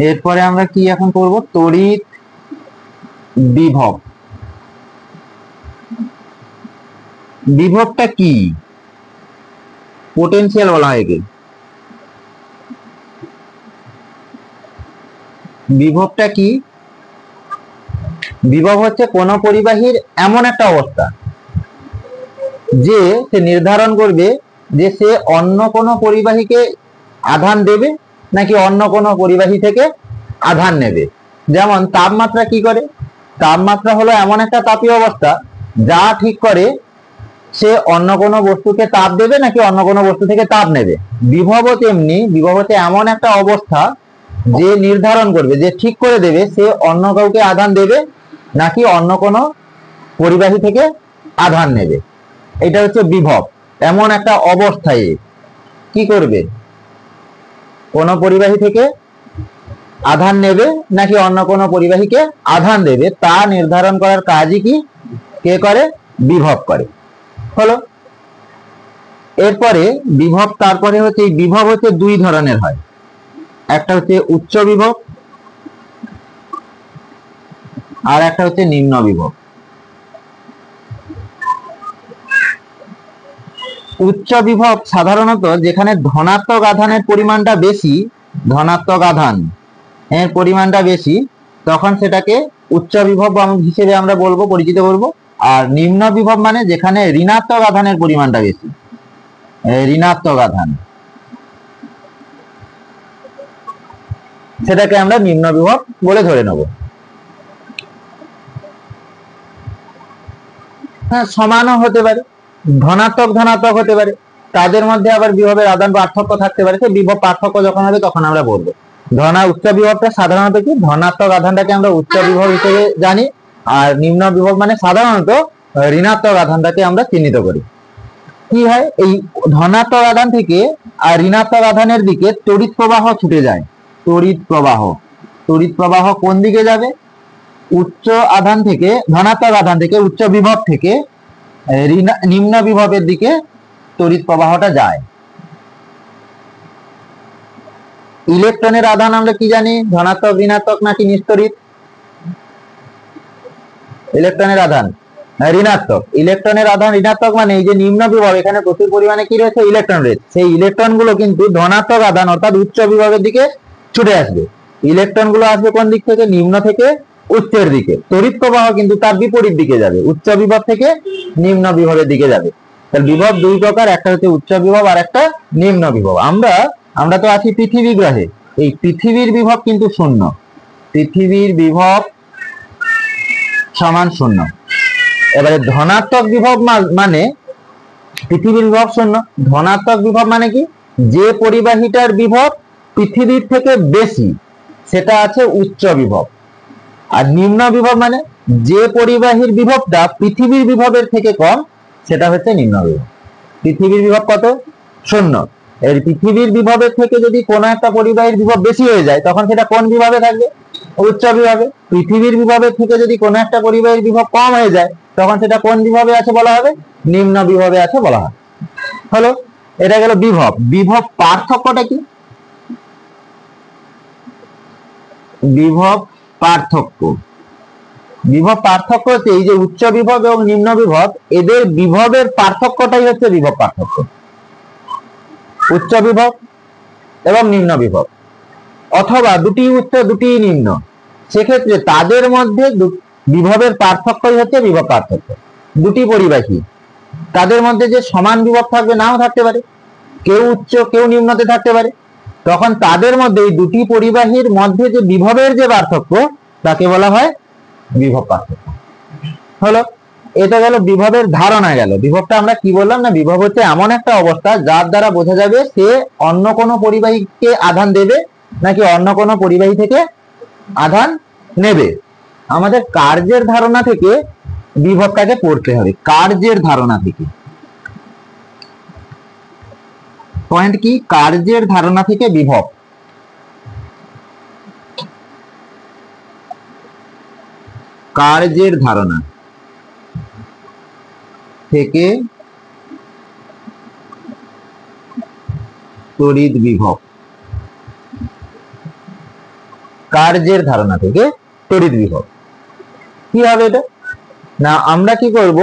এরপরে আমরা কি এখন করব, তড়িৎ বিভব। বিভবটা কি? পোটেনশিয়াল বলা হয় একে। বিভবটা কি? বিভব হচ্ছে কোন পরিবাহীর এমন একটা অবস্থা যে সে নির্ধারণ করবে যে সে অন্য কোন পরিবাহীকে আধান দেবে নাকি অন্য কোন পরিবাহী থেকে আধান নেবে। যেমন তাপমাত্রা কি করে? তাপমাত্রা হলো এমন একটা তাপীয় অবস্থা যা ঠিক করে সে অন্য কোনো বস্তুকে তাপ দেবে নাকি অন্য কোনো বস্তু থেকে তাপ নেবে। বিভবও তেমনি, বিভব হচ্ছে এমন একটা অবস্থা যে নির্ধারণ করবে, যে ঠিক করে দেবে সে অন্য কাউকে আধান দেবে নাকি অন্য কোনো পরিবাহী থেকে আধান নেবে। এটা হচ্ছে বিভব। এমন একটা অবস্থায় কি করবে, কোন পরিবাহী থেকে আধান নেবে নাকি অন্য কোনো পরিবাহীকে আধান দেবে, তা নির্ধারণ করার কাজই কি কে করে? বিভব করে। হলো। এরপরে বিভব, তারপরে হচ্ছে এই বিভব হচ্ছে দুই ধরনের হয়। একটা হচ্ছে উচ্চ বিভব আর একটা হচ্ছে নিম্ন বিভব। উচ্চ বিভব সাধারণত যেখানে ধনাত্মক আধানের পরিমাণটা বেশি, ধনাত্মক আধান এর পরিমাণটা বেশি, তখন সেটাকে উচ্চ বিভব হিসেবে আমরা বলবো, পরিচিত করব। আর নিম্ন বিভব মানে যেখানে ঋণাত্মক আধানের পরিমাণটা বেশি, ঋণাত্মক আধান, সেটাকে আমরা নিম্ন বিভব বলে ধরে নেব। হ্যাঁ, সমানও হতে পারে, ধনাত্মক ধনাত্মক হতে পারে, তাদের মধ্যে আবার বিভবের আদান পার্থক্য থাকতে পারে। সেই বিভব পার্থক্য যখন হবে তখন আমরা বলবো। উচ্চ বিভবটা সাধারণত কি, ধনাত্মক আধানটাকে আমরা উচ্চ বিভব হিসেবে জানি, আর নিম্ন বিভব মানে সাধারণত ঋণাত্মক আধানটাকে আমরা চিহ্নিত করি। কি হয়, এই ধনাত্মক আধান থেকে আর ঋণাত্মক আধানের দিকে তড়িৎ প্রবাহ ছুটে যায়। তড়িৎ প্রবাহ, তড়িৎ প্রবাহ কোন দিকে যাবে? উচ্চ আধান থেকে, ধনাত্মক আধান থেকে, উচ্চ বিভব থেকে নিম্ন বিভবের দিকে তড়িৎ প্রবাহটা যায়। ইলেকট্রনের আধান আমরা কি জানি, ধনাত্মক ঋণাত্মক নাকি নিস্তড়িত? ইলেকট্রনের আধান ঋণাত্মক। ইলেকট্রনের আধান ঋণাত্মক মানে এই যে নিম্ন বিভব, এখানে প্রচুর পরিমাণে কি রয়েছে? ইলেকট্রন রয়েছে। সেই ইলেকট্রন গুলো কিন্তু ধনাত্মক আধান অর্থাৎ উচ্চ বিভবের দিকে ছুটে আসবে। ইলেকট্রন গুলো আসবে কোন দিক থেকে? নিম্ন থেকে উচ্চের দিকে। তড়িৎ প্রবাহ কিন্তু তার বিপরীত দিকে যাবে, উচ্চ বিভব থেকে নিম্ন বিভবের দিকে যাবে। তাহলে বিভব দুই প্রকার, একটা হচ্ছে উচ্চ বিভব আর একটা নিম্ন বিভব। আমরা তো আছি পৃথিবী গ্রহে, এই পৃথিবীর বিভব কিন্তু শূন্য। পৃথিবীর বিভব সমান শূন্য। এবারে ধনাত্মক বিভব মানে পৃথিবীর বিভব শূন্য। ধনাত্মক বিভব মানে কি, যে পরিবাহীটার বিভব পৃথিবীর থেকে বেশি সেটা আছে উচ্চ বিভব। আর নিম্ন বিভব মানে যে পরিবাহীর বিভবটা পৃথিবীর বিভবের থেকে কম, সেটা হচ্ছে নিম্ন বিভব। পৃথিবীর বিভব কত? শূন্য। এর পৃথিবীর বিভবের থেকে যদি কোনো একটা পরিবাহীর বিভব বেশি হয়ে যায়, তখন সেটা কোন বিভাবে থাকবে? উচ্চ বিভাবে। পৃথিবীর বিভবের থেকে যদি কোনো একটা পরিবাহীর বিভব কম হয়ে যায়, তখন সেটা কোন বিভাবে আছে বলা হবে? নিম্ন বিভাবে আছে বলা হবে। হলো, এটা গেল বিভব। বিভব পার্থক্যটা কি? বিভব পার্থক্য, বিভব পার্থক্য হচ্ছে এই যে উচ্চ বিভব এবং নিম্ন বিভব, এদের বিভবের পার্থক্যটাই হচ্ছে বিভব পার্থক্য। উচ্চ বিভব এবং নিম্ন বিভব, অথবা দুটি উচ্চ দুটি নিম্ন, সেক্ষেত্রে তাদের মধ্যে বিভবের পার্থক্যই হচ্ছে বিভব পার্থক্য। দুটি পরিবাহী, তাদের মধ্যে যে সমান বিভব থাকবে নাও থাকতে পারে, কেউ উচ্চ কেউ নিম্নতে থাকতে পারে, তখন তাদের মধ্যে এই দুটি পরিবাহীর মধ্যে যে বিভবের যে পার্থক্য, তাকে বলা হয় বিভব পার্থক্য। হলো, এটা গেল বিভবের ধারণা গেল। বিভবটা আমরা কি বললাম না, বিভব হচ্ছে এমন একটা অবস্থা যার দ্বারা বোঝা যাবে সে অন্য কোনো পরিবাহীকে আধান দেবে নাকি অন্য কোনো পরিবাহী থেকে আধান নেবে। আমাদের কার্যের ধারণা থেকে বিভবটাকে পড়তে হবে, কার্যের ধারণা থেকে। পয়েন্ট কি? কার্যের ধারণা থেকে বিভব। কার্যের ধারণা থেকে তড়িৎ বিভব। কার্যের ধারণা থেকে তড়িৎ বিভব। কি হবে এটা? না আমরা কি করব,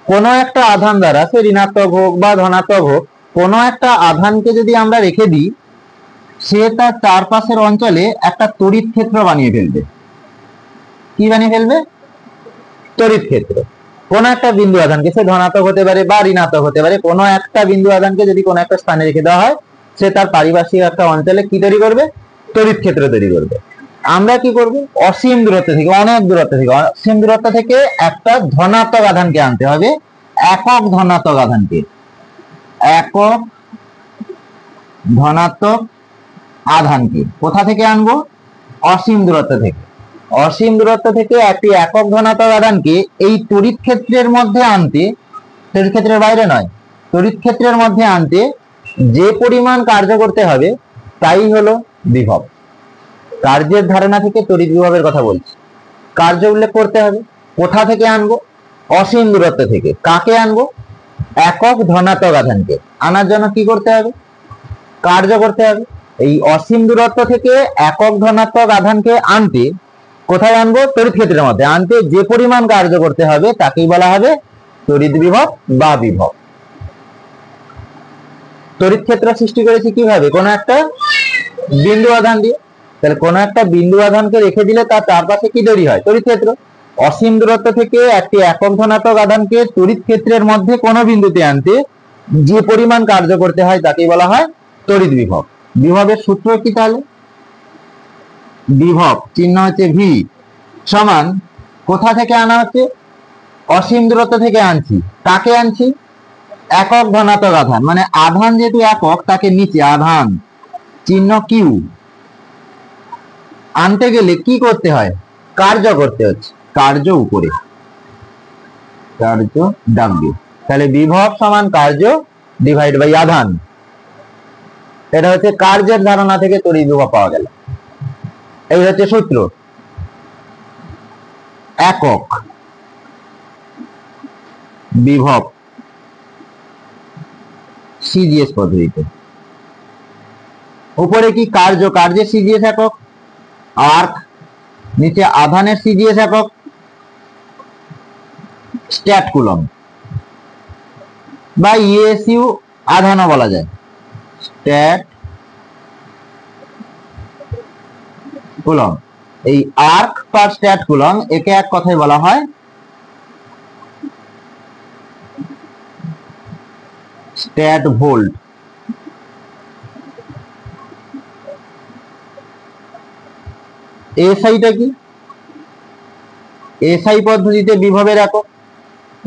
কোনো একটা আধান দ্বারা, সে ঋণাত্মক হোক বা ধনাত্মক হোক, কোনো একটা আধানকে যদি আমরা রেখে দিই, সে তার চারপাশের অঞ্চলে একটা তড়িৎ ক্ষেত্র বানিয়ে ফেলবে। কি বানিয়ে ফেলবে? তড়িৎ ক্ষেত্র। কোন একটা বিন্দু আধানকে, সে ধনাত্মক হতে পারে বা ঋণাত্মক হতে পারে, কোনো একটা বিন্দু আধানকে যদি কোনো একটা স্থানে রেখে দেওয়া হয়, সে তার পারিপার্শ্বিক একটা অঞ্চলে কি তৈরি করবে? তড়িৎ ক্ষেত্র তৈরি করবে। আমরা কি করব, অসীম দূরত্ব থেকে, অনেক দূরত্ব থেকে, অসীম দূরত্ব থেকে একটা ধনাত্মক আধানকে আনতে হবে, একক ধনাত্মক আধানকে, একক ধনাত্মক আধানকে কোথা থেকে আনবো? অসীম দূরত্ব থেকে। অসীম দূরত্ব থেকে একটি একক ধনাত্মক আধানকে এই তড়িৎ ক্ষেত্রের মধ্যে আনতে, তড়িৎ ক্ষেত্রের বাইরে নয়, তড়িৎ ক্ষেত্রের মধ্যে আনতে যে পরিমাণ কার্য করতে হবে তাই হলো বিভব। কার্যের ধারণা থেকে তড়িৎ বিভবের কথা বলছি। কার্য উল্লেখ করতে হবে। কোথা থেকে আনবো? অসীম দূরত্ব থেকে। কাকে আনবো? একক ধনাত্মক আধানকে। আনার জন্য কি করতে হবে? কার্য করতে হবে। এই অসীম দূরত্ব থেকে একক ধনাত্মক আধানকে আনতে কোথায় আনবো? তড়িৎ ক্ষেত্রের মধ্যে আনতে যে পরিমাণ কার্য করতে হবে তাকেই বলা হবে তড়িৎ বিভব বা বিভব। তড়িৎ ক্ষেত্র সৃষ্টি করেছি কিভাবে? কোনো একটা বিন্দু আধান দিয়ে। তাহলে কোনো একটা বিন্দু আধানকে রেখে দিলে তার চারপাশে কি তৈরি হয়? তড়িৎ ক্ষেত্র। অসীম দূরত্ব থেকে একটি একক ধনাত্মক আধানকে তড়িৎ ক্ষেত্রের মধ্যে কোনো বিন্দুতে আনতে যে পরিমাণ কার্য করতে হয় তাকেই বলা হয় তড়িৎ বিভব। বিভবের সূত্র কি তাহলে? বিভব চিহ্ন হচ্ছে ভি সমান, কোথা থেকে আনা হচ্ছে? অসীম দূরত্ব থেকে আনছি। কাকে আনছি? একক ধনাত্মক আধান, মানে আধান যেহেতু একক তাকে নিচে আধান চিহ্ন কিউ আনতে গেলে কি করতে হয়? কার্য করতে হচ্ছে। কার্য উপরে, কার্য ডাব্লিউ। তাহলে বিভব সমান কার্য ডিভাইড বাই আধান। এটা হচ্ছে কার্যের ধারণা থেকে তড়িৎ বিভব পাওয়া গেল। এই হচ্ছে সূত্র। একক বিভব সিজিএস পদ্ধতিতে। উপরে কি কার্য, কার্যের সিজিএস একক, আর্ক, নিচে আধানের সিজিএস একক স্ট্যাট কুলম বা ইএসইউ আধানও বলা যায়। স্ট্যাট কুলম, এই আর্ক পার স্ট্যাট কুলম একে এক কথায় বলা হয় স্ট্যাট ভোল্ট। এসআইটা কি? এসআই পদ্ধতিতে বিভবের একক।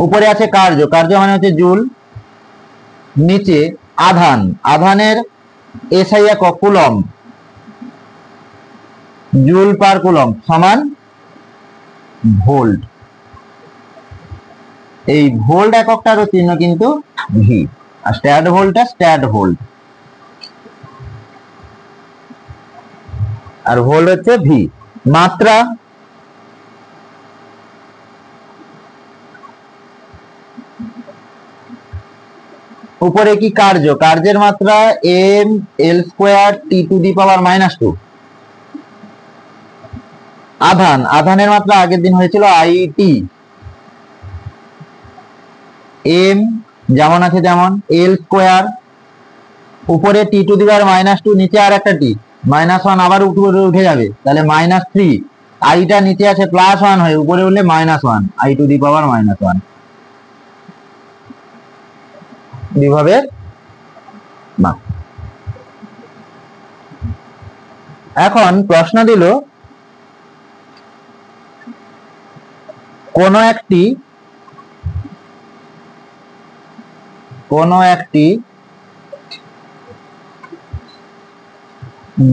উপরে আছে কার্য, কার্য মানে হচ্ছে জুল, নিচে আধান, আধানের এসআই একক কুলম, জুল পার কুলম সমান ভোল্ট। এই ভোল্ট এককটারও চিহ্ন কিন্তু ভি, আর স্ট্যাট ভোল্টটা স্ট্যাট ভোল্ট, আর ভোল্ট হচ্ছে ভি। মাত্রা, উপরে কি কার্য, কার্যের মাত্রা M L square T to the power -2। আধান, আধানের মাত্রা আগের দিন হয়েছিল আইটি, এম যেমন আছে তেমন, এল স্কোয়ার, উপরে টি টু দি পাওয়ার -2, নিচে আর একটা টি, -1 আবার উপরে উঠে যাবে, তাহলে -3। আইটা নিচে আছে +1 হয়ে, উপরে উঠলে -1, আই টু দি পাওয়ার -1। বিভবের মান। এখন প্রশ্ন দিল কোন একটি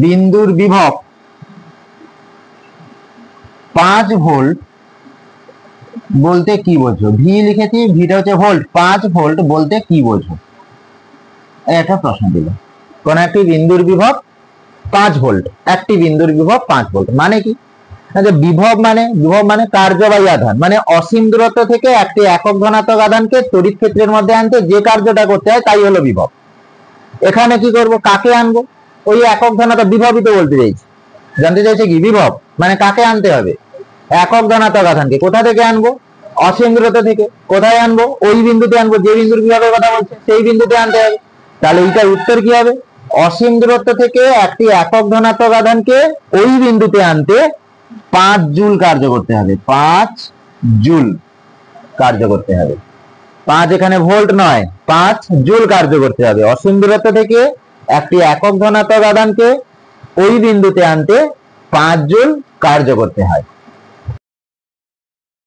বিন্দুর বিভব 5 ভোল্ট বলতে কি বোঝো? ভি লিখেছি, ভিটা হচ্ছে ভোল্ট, 5 ভোল্ট বলতে কি বোঝো? এটা প্রশ্ন দিল। কোন একটি বিন্দুর বিভব 5 ভোল্ট, একটি বিন্দুর বিভব 5 ভোল্ট মানে কি? বিভব মানে কার্য বাই আধান, মানে অসীম দূরত্ব থেকে একটি একক ধনাত্মক আধানকে তড়িৎ ক্ষেত্রের মধ্যে আনতে যে কার্যটা করতে হয় তাই হলো বিভব। এখানে কি করব? কাকে আনবো? ওই একক ধনাত্মক, বিভবই তো বলতে চাইছি। জানতে চাইছে কি বিভব, মানে কাকে আনতে হবে? একক ধনাত্মক আধানকে। কোথা থেকে আনবো? অসীম দূরত্ব থেকে। কোথায় আনবো? ওই বিন্দুতে আনবো, যে বিন্দুর বিভবের কথা বলছে সেই বিন্দুতে আনতে হবে। তাহলে এইটার উত্তর কি হবে? অসীম দূরত্ব থেকে একটি একক ধনাত্মক আধানকে ওই বিন্দুতে আনতে 5 জুল কার্য করতে হবে। 5 জুল কার্য করতে হবে। 5 এখানে ভোল্ট নয়, 5 জুল কার্য করতে হবে। অসীম দূরত্ব থেকে একটি একক ধনাত্মক আধানকে ওই বিন্দুতে আনতে 5 জুল কার্য করতে হয়।